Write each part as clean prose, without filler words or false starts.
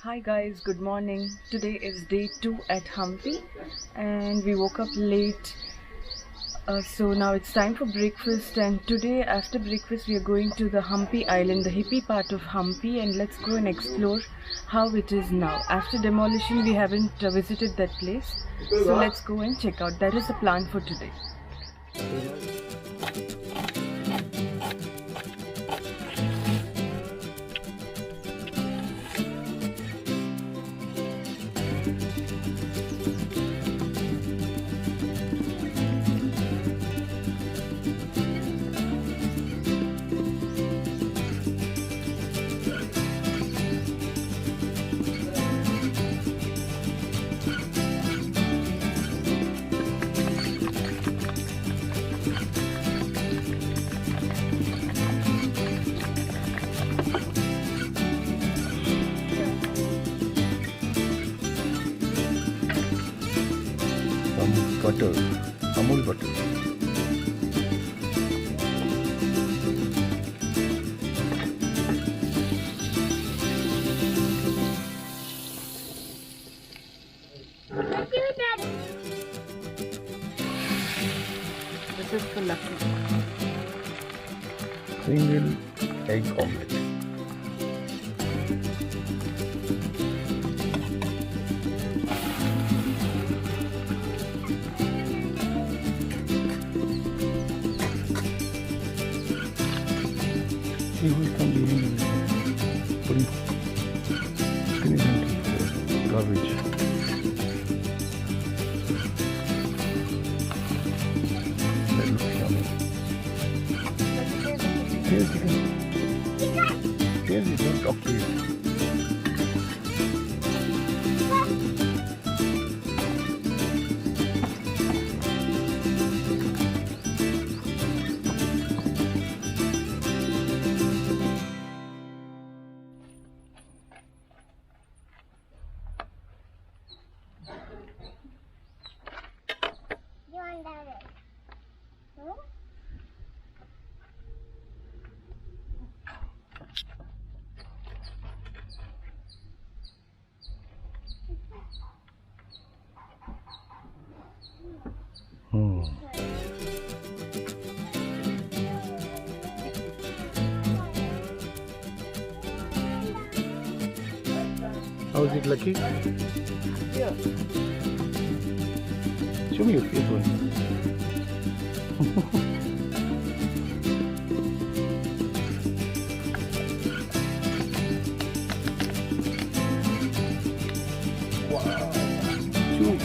Hi guys, good morning. Today is day 2 at Hampi and we woke up late. So now it's time for breakfast, and today after breakfast we are going to the Hampi island, the hippie part of Hampi, and let's go and explore how it is now. After demolition we haven't visited that place, so let's go and check out. That is the plan for today. Butter, Amul butter. This is for lucky. Single egg omelette. He will come behind you. Putting garbage. That looks yummy. Here's it. Here's it. Don't talk to you. How is it, Lucky? Yeah. Show me your face one. Wow. Chew.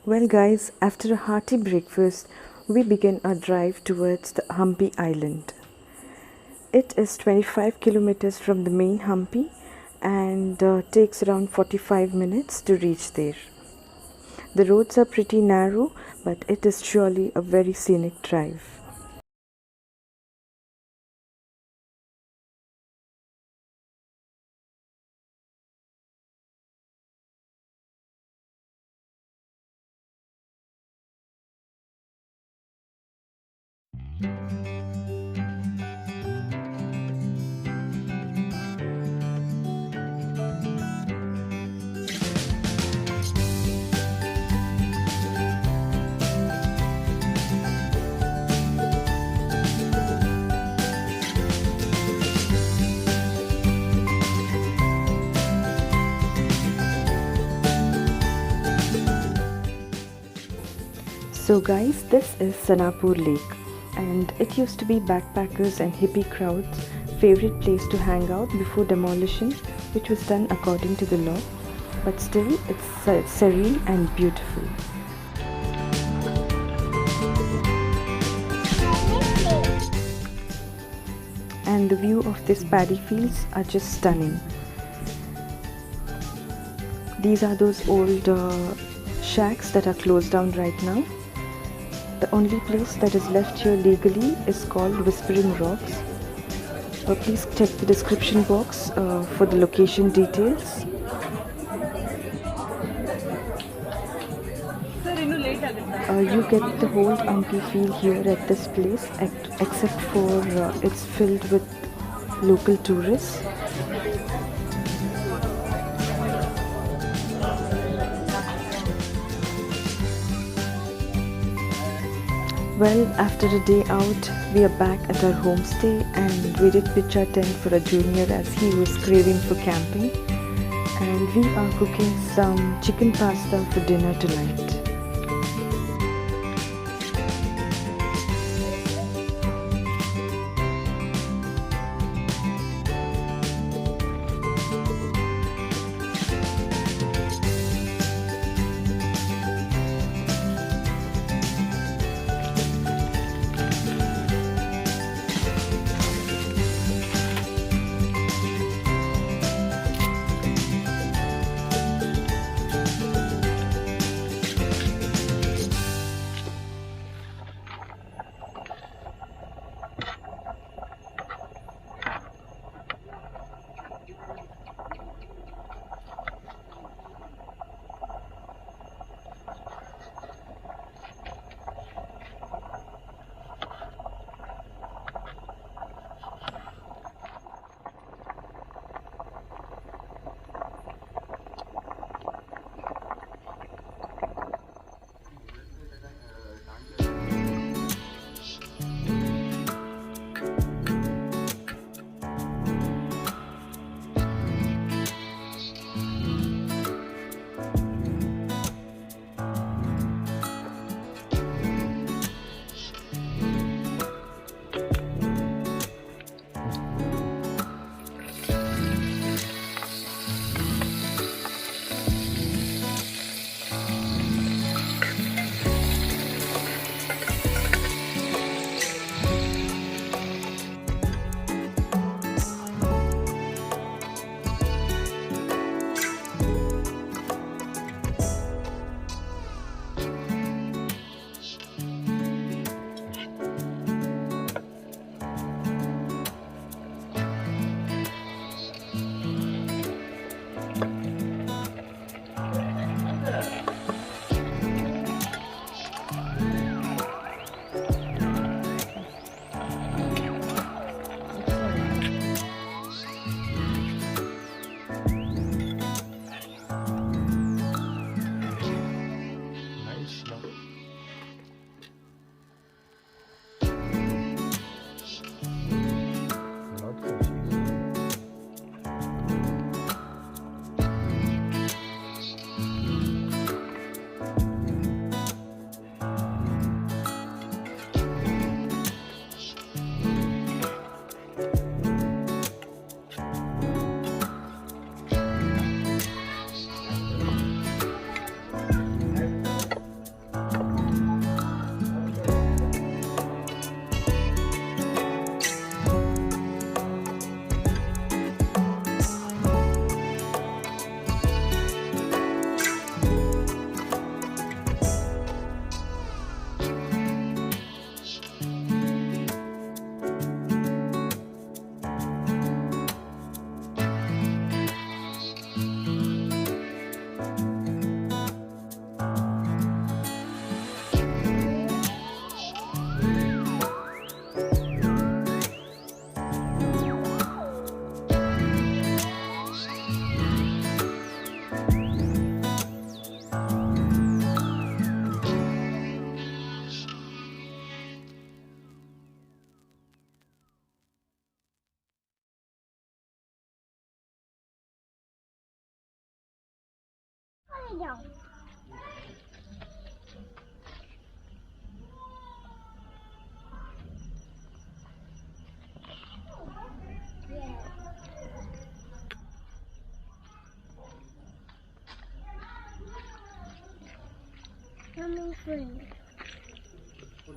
Well guys, after a hearty breakfast, we begin our drive towards the Hampi island. It is 25 kilometers from the main Hampi and takes around 45 minutes to reach there. The roads are pretty narrow, but it is surely a very scenic drive. So guys, this is Sanapura Lake, and it used to be backpackers and hippie crowds' favorite place to hang out before demolition, which was done according to the law, but still it's serene and beautiful. and the view of these paddy fields are just stunning. These are those old shacks that are closed down right now. The only place that is left here legally is called Whispering Rocks. Please check the description box for the location details. You get the whole Hampi feel here at this place, except for it's filled with local tourists. Well, after a day out, we are back at our homestay and we did pitch our tent for a junior as he was craving for camping. And we are cooking some chicken pasta for dinner tonight.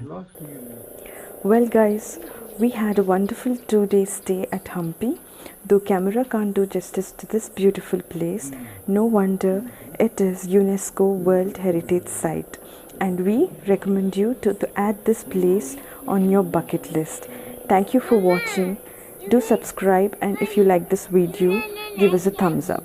Lost me. Well guys, We had a wonderful 2-day stay at Hampi. Though camera can't do justice to this beautiful place, no wonder it is UNESCO World Heritage Site. And we recommend you to add this place on your bucket list. Thank you for watching. Do subscribe, and if you like this video, give us a thumbs up.